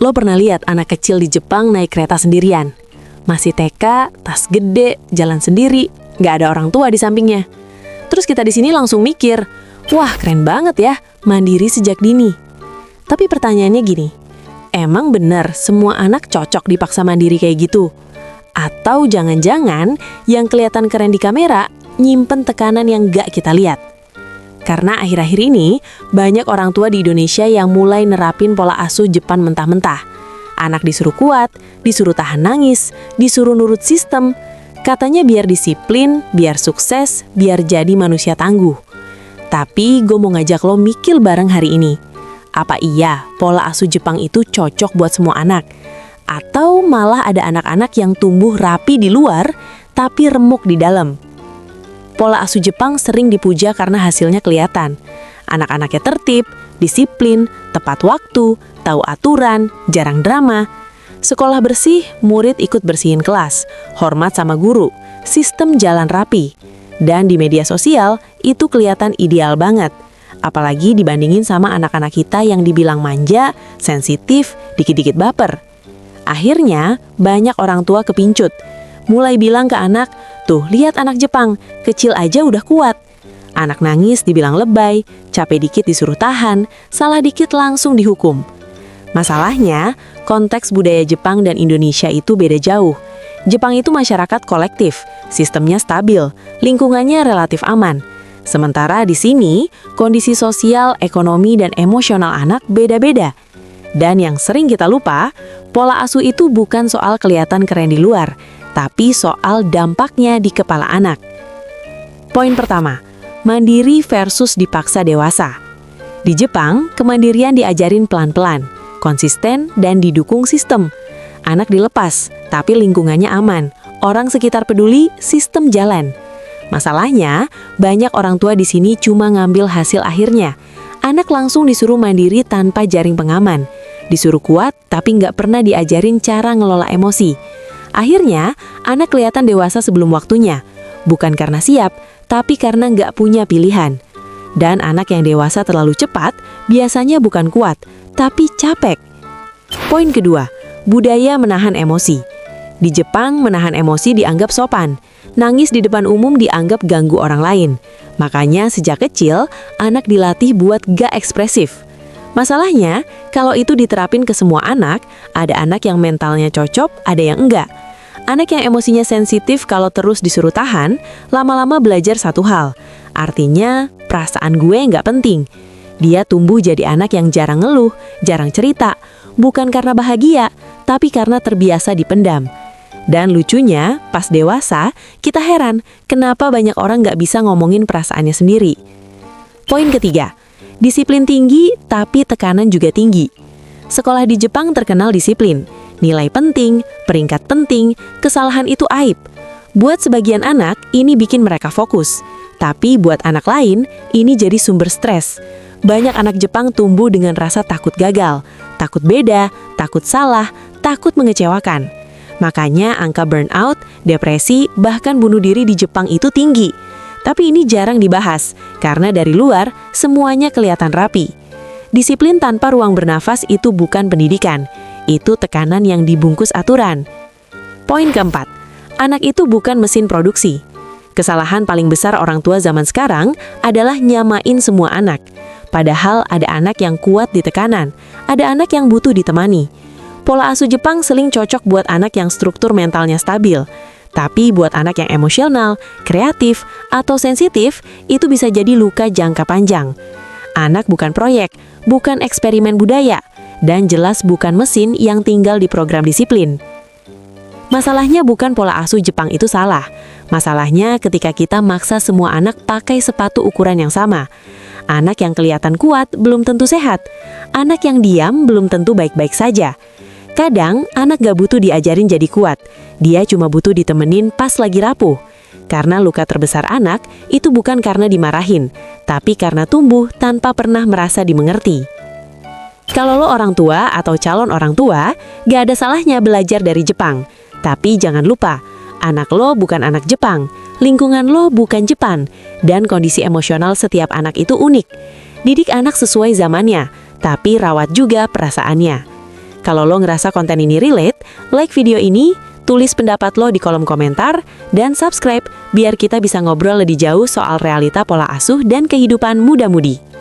Lo pernah lihat anak kecil di Jepang naik kereta sendirian? Masih TK, tas gede, jalan sendiri, nggak ada orang tua di sampingnya. Terus kita di sini langsung mikir, wah keren banget ya, mandiri sejak dini. Tapi pertanyaannya gini, emang benar semua anak cocok dipaksa mandiri kayak gitu? Atau jangan-jangan yang kelihatan keren di kamera nyimpen tekanan yang nggak kita lihat? Karena akhir-akhir ini, banyak orang tua di Indonesia yang mulai nerapin pola asuh Jepang mentah-mentah. Anak disuruh kuat, disuruh tahan nangis, disuruh nurut sistem. Katanya biar disiplin, biar sukses, biar jadi manusia tangguh. Tapi gue mau ngajak lo mikir bareng hari ini. Apa iya pola asuh Jepang itu cocok buat semua anak? Atau malah ada anak-anak yang tumbuh rapi di luar, tapi remuk di dalam? Pola asuh Jepang sering dipuja karena hasilnya kelihatan. Anak-anaknya tertib, disiplin, tepat waktu, tahu aturan, jarang drama. Sekolah bersih, murid ikut bersihin kelas, hormat sama guru, sistem jalan rapi. Dan di media sosial, itu kelihatan ideal banget. Apalagi dibandingin sama anak-anak kita yang dibilang manja, sensitif, dikit-dikit baper. Akhirnya, banyak orang tua kepincut. Mulai bilang ke anak, tuh lihat anak Jepang, kecil aja udah kuat. Anak nangis dibilang lebay, capek dikit disuruh tahan, salah dikit langsung dihukum. Masalahnya, konteks budaya Jepang dan Indonesia itu beda jauh. Jepang itu masyarakat kolektif, sistemnya stabil, lingkungannya relatif aman. Sementara di sini, kondisi sosial, ekonomi, dan emosional anak beda-beda. Dan yang sering kita lupa, pola asuh itu bukan soal kelihatan keren di luar, tapi soal dampaknya di kepala anak. Poin pertama, mandiri versus dipaksa dewasa. Di Jepang, kemandirian diajarin pelan-pelan, konsisten, dan didukung sistem. Anak dilepas, tapi lingkungannya aman. Orang sekitar peduli, sistem jalan. Masalahnya, banyak orang tua di sini cuma ngambil hasil akhirnya. Anak langsung disuruh mandiri tanpa jaring pengaman. Disuruh kuat, tapi nggak pernah diajarin cara ngelola emosi. Akhirnya, anak kelihatan dewasa sebelum waktunya. Bukan karena siap, tapi karena nggak punya pilihan. Dan anak yang dewasa terlalu cepat, biasanya bukan kuat, tapi capek. Poin kedua, budaya menahan emosi. Di Jepang, menahan emosi dianggap sopan. Nangis di depan umum dianggap ganggu orang lain. Makanya sejak kecil, anak dilatih buat gak ekspresif. Masalahnya, kalau itu diterapin ke semua anak, ada anak yang mentalnya cocok, ada yang enggak. Anak yang emosinya sensitif kalau terus disuruh tahan, lama-lama belajar satu hal. Artinya, perasaan gue nggak penting. Dia tumbuh jadi anak yang jarang ngeluh, jarang cerita. Bukan karena bahagia, tapi karena terbiasa dipendam. Dan lucunya, pas dewasa, kita heran kenapa banyak orang nggak bisa ngomongin perasaannya sendiri. Poin ketiga, disiplin tinggi, tapi tekanan juga tinggi. Sekolah di Jepang terkenal disiplin. Nilai penting, peringkat penting, kesalahan itu aib. Buat sebagian anak, ini bikin mereka fokus. Tapi buat anak lain, ini jadi sumber stres. Banyak anak Jepang tumbuh dengan rasa takut gagal, takut beda, takut salah, takut mengecewakan. Makanya angka burnout, depresi, bahkan bunuh diri di Jepang itu tinggi. Tapi ini jarang dibahas, karena dari luar, semuanya kelihatan rapi. Disiplin tanpa ruang bernafas itu bukan pendidikan. Itu tekanan yang dibungkus aturan. Poin keempat, anak itu bukan mesin produksi. Kesalahan paling besar orang tua zaman sekarang adalah nyamain semua anak. Padahal ada anak yang kuat di tekanan, ada anak yang butuh ditemani. Pola asuh Jepang sering cocok buat anak yang struktur mentalnya stabil. Tapi buat anak yang emosional, kreatif, atau sensitif, itu bisa jadi luka jangka panjang. Anak bukan proyek, bukan eksperimen budaya, dan jelas bukan mesin yang tinggal di program disiplin. Masalahnya bukan pola asuh Jepang itu salah. Masalahnya ketika kita maksa semua anak pakai sepatu ukuran yang sama. Anak yang kelihatan kuat belum tentu sehat. Anak yang diam belum tentu baik-baik saja. Kadang anak gak butuh diajarin jadi kuat. Dia cuma butuh ditemenin pas lagi rapuh. Karena luka terbesar anak itu bukan karena dimarahin, tapi karena tumbuh tanpa pernah merasa dimengerti. Kalau lo orang tua atau calon orang tua, gak ada salahnya belajar dari Jepang. Tapi jangan lupa, anak lo bukan anak Jepang, lingkungan lo bukan Jepang, dan kondisi emosional setiap anak itu unik. Didik anak sesuai zamannya, tapi rawat juga perasaannya. Kalau lo ngerasa konten ini relate, like video ini, tulis pendapat lo di kolom komentar, dan subscribe biar kita bisa ngobrol lebih jauh soal realita pola asuh dan kehidupan muda-mudi.